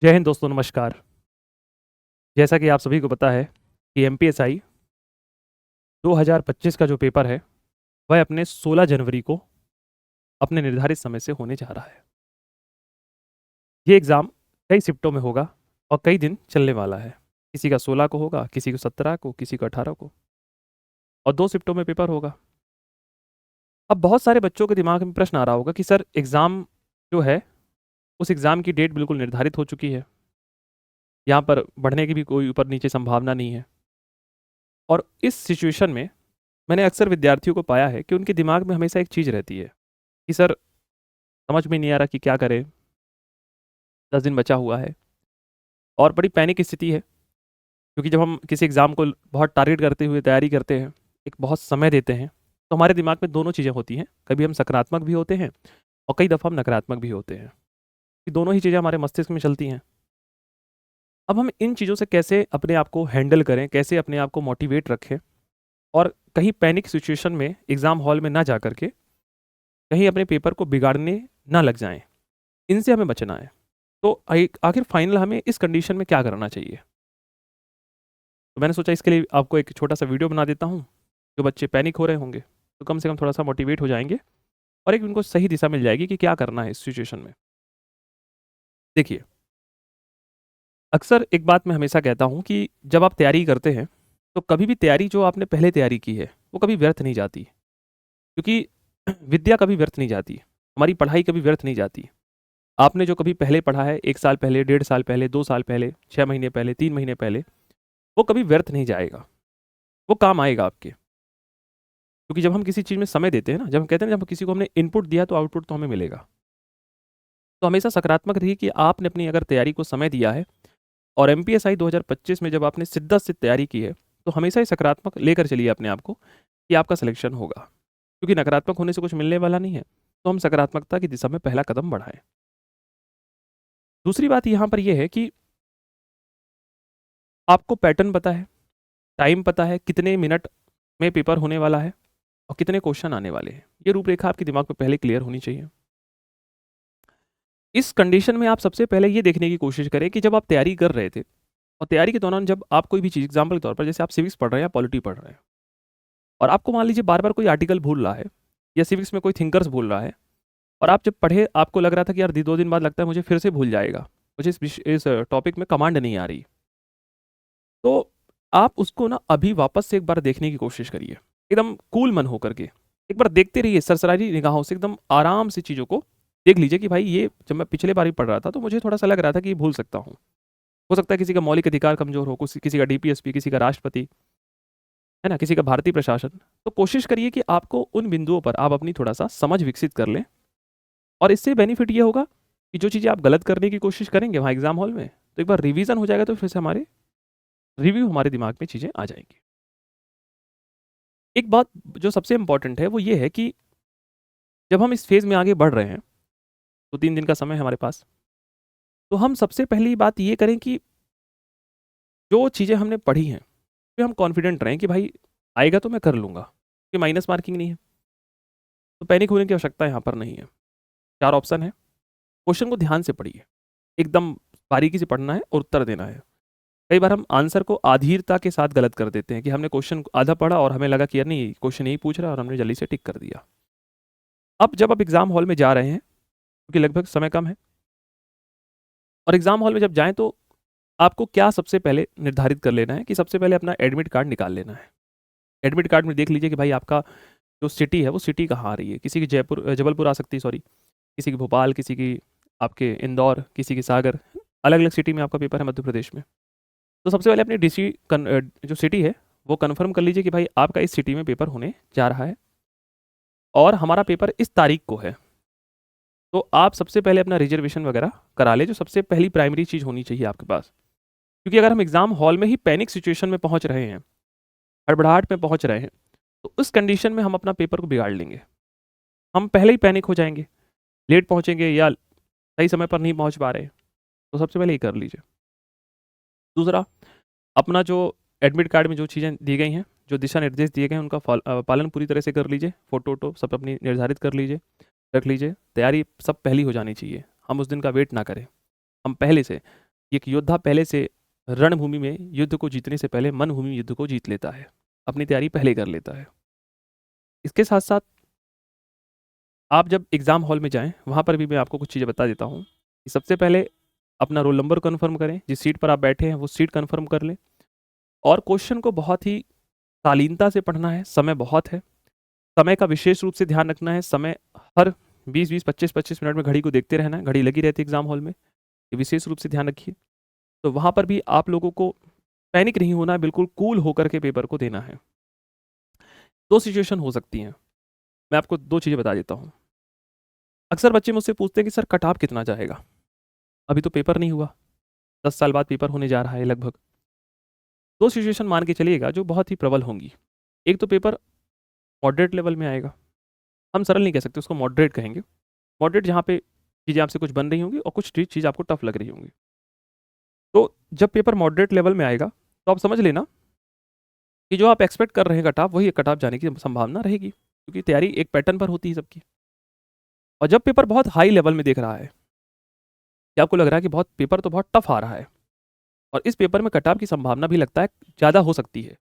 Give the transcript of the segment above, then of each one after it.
जय हिंद दोस्तों, नमस्कार। जैसा कि आप सभी को पता है कि एमपीएसआई 2025 का जो पेपर है वह अपने 16 जनवरी को अपने निर्धारित समय से होने जा रहा है। ये एग्ज़ाम कई शिफ्टों में होगा और कई दिन चलने वाला है। किसी का 16 को होगा, किसी को 17 को, किसी को 18 को, और 2 शिफ्टों में पेपर होगा। अब बहुत सारे बच्चों के दिमाग में प्रश्न आ रहा होगा कि सर, एग्ज़ाम जो है उस एग्ज़ाम की डेट बिल्कुल निर्धारित हो चुकी है। यहाँ पर बढ़ने की भी कोई ऊपर नीचे संभावना नहीं है। और इस सिचुएशन में मैंने अक्सर विद्यार्थियों को पाया है कि उनके दिमाग में हमेशा एक चीज़ रहती है कि सर, समझ में नहीं आ रहा कि क्या करें, 10 दिन बचा हुआ है। और बड़ी पैनिक स्थिति है, क्योंकि जब हम किसी एग्ज़ाम को बहुत टारगेट करते हुए तैयारी करते हैं, एक बहुत समय देते हैं, तो हमारे दिमाग में दोनों चीज़ें होती हैं। कभी हम सकारात्मक भी होते हैं और कई दफ़ा हम नकारात्मक भी होते हैं। कि दोनों ही चीज़ें हमारे मस्तिष्क में चलती हैं। अब हम इन चीज़ों से कैसे अपने आप को हैंडल करें, कैसे अपने आप को मोटिवेट रखें और कहीं पैनिक सिचुएशन में एग्ज़ाम हॉल में ना जा कर के कहीं अपने पेपर को बिगाड़ने ना लग जाएँ, इनसे हमें बचना है। तो आखिर फाइनल हमें इस कंडीशन में क्या करना चाहिए? तो मैंने सोचा इसके लिए आपको एक छोटा-सा वीडियो बना देता हूँ। जो बच्चे पैनिक हो रहे होंगे, तो कम से कम थोड़ा-सा मोटिवेट हो जाएँगे और एक उनको सही दिशा मिल जाएगी कि क्या करना है इस सिचुएशन में। देखिए, अक्सर एक बात मैं हमेशा कहता हूँ कि जब आप तैयारी करते हैं, तो कभी भी तैयारी जो आपने पहले तैयारी की है, वो कभी व्यर्थ नहीं जाती। क्योंकि विद्या कभी व्यर्थ नहीं जाती, हमारी पढ़ाई कभी व्यर्थ नहीं जाती। आपने जो कभी पहले पढ़ा है, 1 साल पहले, 1.5 साल पहले, 2 साल पहले, 6 महीने पहले, 3 महीने पहले, वो कभी व्यर्थ नहीं जाएगा। वो काम आएगा आपके। क्योंकि जब हम किसी चीज़ में समय देते हैं ना, जब हम कहते हैं ना, जब किसी को हमने इनपुट दिया तो आउटपुट तो हमें मिलेगा। तो हमेशा सकारात्मक रहिए कि आपने अपनी अगर तैयारी को समय दिया है और एमपीएसआई 2025 में जब आपने शिद्दत से तैयारी की है, तो हमेशा ही सकारात्मक लेकर चलिए अपने आप को कि आपका सिलेक्शन होगा। क्योंकि नकारात्मक होने से कुछ मिलने वाला नहीं है, तो हम सकारात्मकता की दिशा में पहला कदम बढ़ाएँ। दूसरी बात यहाँ पर ये है कि आपको पैटर्न पता है, टाइम पता है, कितने मिनट में पेपर होने वाला है और कितने क्वेश्चन आने वाले हैं। ये रूपरेखा आपके दिमाग में पहले क्लियर होनी चाहिए। इस कंडीशन में आप सबसे पहले ये देखने की कोशिश करें कि जब आप तैयारी कर रहे थे और तैयारी के दौरान जब आप कोई भी चीज़, एग्जाम्पल के तौर पर जैसे आप सिविक्स पढ़ रहे हैं या पॉलिटी पढ़ रहे हैं और आपको मान लीजिए बार-बार कोई आर्टिकल भूल रहा है या सिविक्स में कोई थिंकर्स भूल रहा है और आप जब पढ़े आपको लग रहा था कि यार 2 दिन बाद लगता है मुझे फिर से भूल जाएगा, मुझे इस टॉपिक में कमांड नहीं आ रही। तो आप उसको ना अभी वापस से एक बार देखने की कोशिश करिए, एकदम कूल मन होकर के। एक बार देखते रहिए सरसरारी निगाहों से, एकदम आराम से चीज़ों को देख लीजिए कि भाई ये जब मैं पिछले बार भी पढ़ रहा था तो मुझे थोड़ा-सा लग रहा था कि ये भूल सकता हूँ। हो सकता है किसी का मौलिक अधिकार कमज़ोर हो, किसी का डीपीएसपी, किसी का राष्ट्रपति, है ना? किसी का भारतीय प्रशासन। तो कोशिश करिए कि आपको उन बिंदुओं पर आप अपनी थोड़ा-सा समझ विकसित कर लें और इससे बेनिफिट ये होगा कि जो चीज़ें आप गलत करने की कोशिश करेंगे वहाँ एग्ज़ाम हॉल में, तो एक बार रिवीज़न हो जाएगा तो फिर से हमारे रिव्यू हमारे दिमाग में चीज़ें आ जाएँगी। एक बात जो सबसे इम्पोर्टेंट है वो ये है कि जब हम इस फ़ेज़ में आगे बढ़ रहे हैं, तो 3 दिन का समय है हमारे पास, तो हम सबसे पहली बात ये करें कि जो चीज़ें हमने पढ़ी हैं, उसपे हम कॉन्फिडेंट रहें कि भाई आएगा तो मैं कर लूँगा, कोई माइनस मार्किंग नहीं है। तो पैनिक होने की आवश्यकता यहाँ पर नहीं है। 4 ऑप्शन है, क्वेश्चन को ध्यान से पढ़िए, एकदम बारीकी से पढ़ना है और उत्तर देना है। कई बार हम आंसर को अधीरता के साथ गलत कर देते हैं कि हमने क्वेश्चन आधा पढ़ा और हमें लगा कि यार नहीं, क्वेश्चन यही पूछ रहा है और हमने जल्दी से टिक कर दिया। अब जब आप एग्ज़ाम हॉल में जा रहे हैं, क्योंकि लगभग समय कम है और एग्ज़ाम हॉल में जब जाएँ तो आपको क्या सबसे पहले निर्धारित कर लेना है कि सबसे पहले अपना एडमिट कार्ड निकाल लेना है। एडमिट कार्ड में देख लीजिए कि भाई आपका जो सिटी है वो सिटी कहाँ आ रही है। किसी की जबलपुर आ सकती है, सॉरी, किसी की भोपाल, किसी की आपके इंदौर, किसी की सागर, अलग-अलग सिटी में आपका पेपर है मध्य प्रदेश में। तो सबसे पहले अपनी जो सिटी है वो कन्फर्म कर लीजिए कि भाई आपका इस सिटी में पेपर होने जा रहा है और हमारा पेपर इस तारीख को है। तो आप सबसे पहले अपना रिजर्वेशन वगैरह करा लें, जो सबसे पहली प्राइमरी चीज़ होनी चाहिए आपके पास। क्योंकि अगर हम एग्ज़ाम हॉल में ही पैनिक सिचुएशन में पहुँच रहे हैं, हड़बड़ाहट में पहुँच रहे हैं, तो उस कंडीशन में हम अपना पेपर को बिगाड़ लेंगे। हम पहले ही पैनिक हो जाएँगे, लेट पहुँचेंगे या सही समय पर नहीं पहुँच पा रहे हैं। तो सबसे पहले ये कर लीजिए। दूसरा, अपना जो एडमिट कार्ड में जो चीज़ें दी गई हैं, जो दिशा निर्देश दिए गए हैं, उनका पालन पूरी तरह से कर लीजिए। फ़ोटो-वोटो सब अपनी निर्धारित कर लीजिए, रख लीजिए। तैयारी सब पहले ही हो जानी चाहिए। हम उस दिन का वेट ना करें। हम पहले से एक योद्धा पहले से रणभूमि में युद्ध को जीतने से पहले मनभूमि में युद्ध को जीत लेता है, अपनी तैयारी पहले कर लेता है। इसके साथ साथ आप जब एग्ज़ाम हॉल में जाएँ, वहाँ पर भी मैं आपको कुछ चीज़ें बता देता हूँ कि सबसे पहले अपना रोल नंबर कन्फर्म करें, जिस सीट पर आप बैठे हैं वो सीट कन्फर्म कर लें और क्वेश्चन को बहुत ही शालीनता से पढ़ना है। समय बहुत है, समय का विशेष रूप से ध्यान रखना है। समय हर 20-20, 25-25 मिनट में घड़ी को देखते रहना है, घड़ी लगी रहती है एग्ज़ाम हॉल में, ये विशेष रूप से ध्यान रखिए। तो वहाँ पर भी आप लोगों को पैनिक नहीं होना है, बिल्कुल कूल होकर के पेपर को देना है। 2 सिचुएशन हो सकती हैं, मैं आपको 2 चीज़ें बता देता हूँ। अक्सर बच्चे मुझसे पूछते हैं कि सर कट ऑफ कितना जाएगा? अभी तो पेपर नहीं हुआ, 10 साल बाद पेपर होने जा रहा है लगभग। 2 सिचुएशन मान के चलिएगा जो बहुत ही प्रबल होंगी। एक तो पेपर मॉडरेट लेवल में आएगा, हम सरल नहीं कह सकते, उसको मॉडरेट कहेंगे। मॉडरेट जहाँ पे चीज़ें आपसे कुछ बन रही होंगी और कुछ चीज़ आपको टफ लग रही होंगी। तो जब पेपर मॉडरेट लेवल में आएगा, तो आप समझ लेना कि जो आप एक्सपेक्ट कर रहे हैं कट ऑफ, वही कट ऑफ जाने की संभावना रहेगी, क्योंकि तैयारी एक पैटर्न पर होती है सबकी। और जब पेपर बहुत हाई लेवल में देख रहा है, कि आपको लग रहा है कि बहुत पेपर तो बहुत टफ आ रहा है और इस पेपर में कट ऑफ की संभावना भी लगता है ज़्यादा हो सकती है,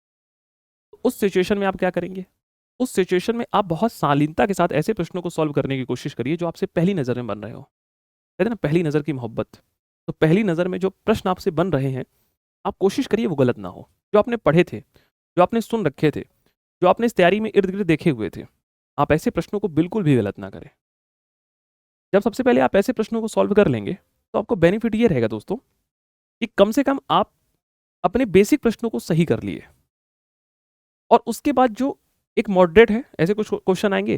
तो उस सिचुएशन में आप क्या करेंगे? उस सिचुएशन में आप बहुत शालीनता के साथ ऐसे प्रश्नों को सॉल्व करने की कोशिश करिए जो आपसे पहली नज़र में बन रहे हो। कहते हैं ना, पहली नज़र की मोहब्बत। तो पहली नज़र में जो प्रश्न आपसे बन रहे हैं, आप कोशिश करिए वो गलत ना हो। जो आपने पढ़े थे, जो आपने सुन रखे थे, जो आपने इस तैयारी में इर्द-गिर्द देखे हुए थे, आप ऐसे प्रश्नों को बिल्कुल भी गलत ना करें। जब सबसे पहले आप ऐसे प्रश्नों को सॉल्व कर लेंगे, तो आपको बेनिफिट ये रहेगा दोस्तों, कि कम से कम आप अपने बेसिक प्रश्नों को सही कर लिए और उसके बाद जो एक मॉडरेट है, ऐसे कुछ क्वेश्चन आएँगे,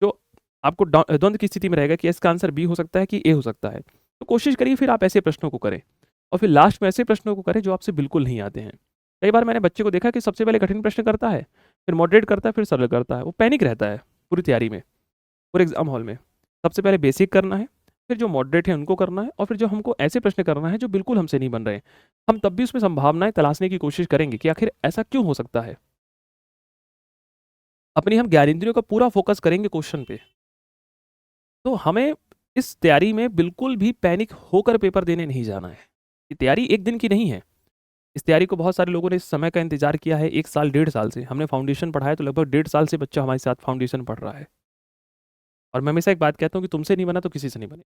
जो आपको द्वंद की स्थिति में रहेगा कि इसका आंसर बी हो सकता है कि ए हो सकता है। तो कोशिश करिए फिर आप ऐसे प्रश्नों को करें और फिर लास्ट में ऐसे प्रश्नों को करें जो आपसे बिल्कुल नहीं आते हैं। कई बार मैंने बच्चे को देखा कि सबसे पहले कठिन प्रश्न करता है, फिर मॉडरेट करता है, फिर सरल करता है। वो पैनिक रहता है पूरी तैयारी में, पूरे एग्ज़ाम हॉल में। सबसे पहले बेसिक करना है, फिर जो मॉडरेट है उनको करना है और फिर जो हमको ऐसे प्रश्न करना है जो बिल्कुल हमसे नहीं बन रहे हैं। हम तब भी उसमें संभावनाएँ तलाशने की कोशिश करेंगे कि आखिर ऐसा क्यों हो सकता है? अपनी हम ज्ञानेंद्रियों का पूरा फ़ोकस करेंगे क्वेश्चन पे। तो हमें इस तैयारी में बिल्कुल भी पैनिक होकर पेपर देने नहीं जाना है। ये तैयारी 1 दिन की नहीं है। इस तैयारी को बहुत सारे लोगों ने इस समय का इंतज़ार किया है 1 साल, 1.5 साल से। हमने फाउंडेशन पढ़ा है तो लगभग 1.5 साल से बच्चा हमारे साथ फाउंडेशन पढ़ रहा है। और मैं हमेशा एक बात कहता हूँ कि तुमसे नहीं बना तो किसी से नहीं बने।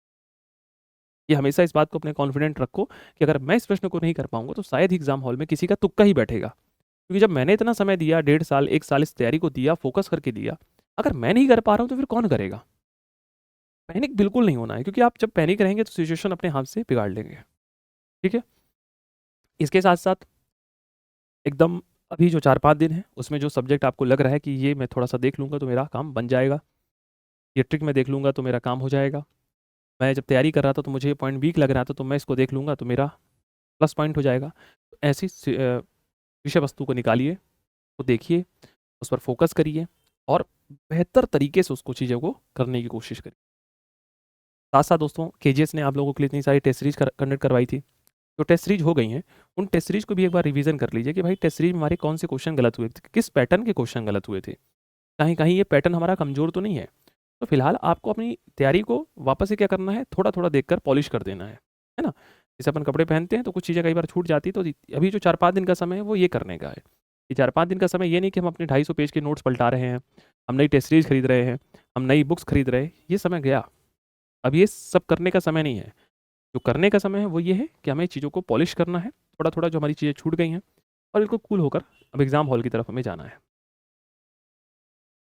ये हमेशा इस बात को अपने कॉन्फिडेंट रखो कि अगर मैं इस प्रश्न को नहीं कर पाऊँगा तो शायद ही एग्ज़ाम हॉल में किसी का तुक्का ही बैठेगा। क्योंकि जब मैंने इतना समय दिया, 1.5 साल, 1 साल इस तैयारी को दिया, फ़ोकस करके दिया, अगर मैं नहीं कर पा रहा हूँ तो फिर कौन करेगा? पैनिक बिल्कुल नहीं होना है, क्योंकि आप जब पैनिक रहेंगे तो सिचुएशन अपने हाथ से बिगाड़ लेंगे। ठीक है? इसके साथ-साथ एकदम अभी जो 4-5 दिन है, उसमें जो सब्जेक्ट आपको लग रहा है कि ये मैं थोड़ा-सा देख लूँगा तो मेरा काम बन जाएगा, ये ट्रिक मैं देख लूँगा तो मेरा काम हो जाएगा। मैं जब तैयारी कर रहा था तो मुझे ये पॉइंट वीक लग रहा था तो मैं इसको देख लूँगा तो मेरा प्लस पॉइंट हो जाएगा। तो ऐसी विषय वस्तु को निकालिए, उसको देखिए, उस पर फ़ोकस करिए और बेहतर तरीके से उसको चीज़ों को करने की कोशिश करिए। साथ-साथ दोस्तों, केजीएस ने आप लोगों के लिए इतनी सारी टेस्ट सीरीज़ कंडक्ट करवाई थी। जो टेस्ट सीरीज़ हो गई हैं, उन टेस्ट सीरीज़ को भी एक बार रिवीज़न कर लीजिए कि भाई टेस्ट सीरीज़ में हमारे कौन से क्वेश्चन गलत हुए थे, किस पैटर्न के क्वेश्चन गलत हुए थे। कहीं-कहीं ये पैटर्न हमारा कमज़ोर तो नहीं है। तो फिलहाल आपको अपनी तैयारी को वापस से क्या करना है, थोड़ा-थोड़ा देखकर पॉलिश कर देना है ना? जैसे अपन कपड़े पहनते हैं तो कुछ चीज़ें कई बार छूट जाती है, तो अभी जो 4-5 दिन का समय है वो ये करने का है। ये 4-5 दिन का समय ये नहीं कि हम अपने 250 पेज के नोट्स पलटा रहे हैं, हम नई टेस्ट सीरीज़ खरीद रहे हैं, हम नई बुक्स खरीद रहे हैं, ये समय गया। अब ये सब करने का समय नहीं है। जो करने का समय है वो ये है कि हमें चीज़ों को पॉलिश करना है, थोड़ा-थोड़ा जो हमारी चीज़ें छूट गई हैं और बिल्कुल कूल होकर अब एग्ज़ाम हॉल की तरफ हमें जाना है।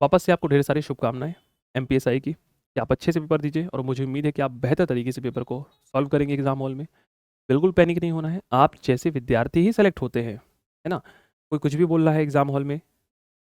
वापस से आपको ढेर सारी शुभकामनाएँ एमपीएसआई की, कि आप अच्छे से पेपर दीजिए और मुझे उम्मीद है कि आप बेहतर तरीके से पेपर को सॉल्व करेंगे एग्ज़ाम हॉल में। बिल्कुल पैनिक नहीं होना है, आप जैसे विद्यार्थी ही सेलेक्ट होते हैं, है ना? कोई कुछ भी बोल रहा है एग्ज़ाम हॉल में,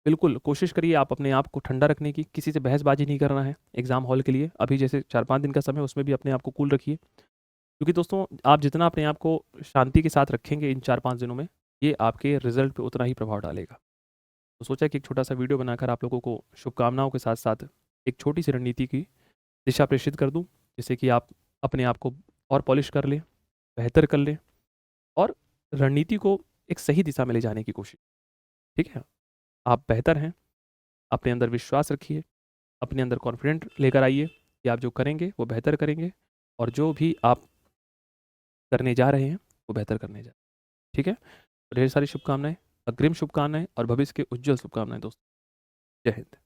बिल्कुल कोशिश करिए आप अपने आप को ठंडा रखने की, किसी से बहसबाजी नहीं करना है एग्ज़ाम हॉल के लिए। अभी जैसे 4-5 दिन का समय है उसमें भी अपने आप को कूल रखिए। क्योंकि दोस्तों, आप जितना अपने आप को शांति के साथ रखेंगे इन 4-5 दिनों में, ये आपके रिज़ल्ट पे उतना ही प्रभाव डालेगा। तो सोचा कि एक छोटा-सा वीडियो बनाकर आप लोगों को शुभकामनाओं के साथ-साथ एक छोटी-सी रणनीति की दिशा प्रेषित कर दूँ, जिससे कि आप अपने आप को और पॉलिश कर लें, बेहतर कर लें और रणनीति को एक सही दिशा में ले जाने की कोशिश। ठीक है? आप बेहतर हैं, अपने अंदर विश्वास रखिए, अपने अंदर कॉन्फिडेंट लेकर आइए कि आप जो करेंगे वो बेहतर करेंगे और जो भी आप करने जा रहे हैं, को बेहतर करने जा रहे हैं। ठीक है, ढेर सारी शुभकामनाएं, अग्रिम शुभकामनाएं और भविष्य के उज्जवल शुभकामनाएं दोस्तों। जय हिंद।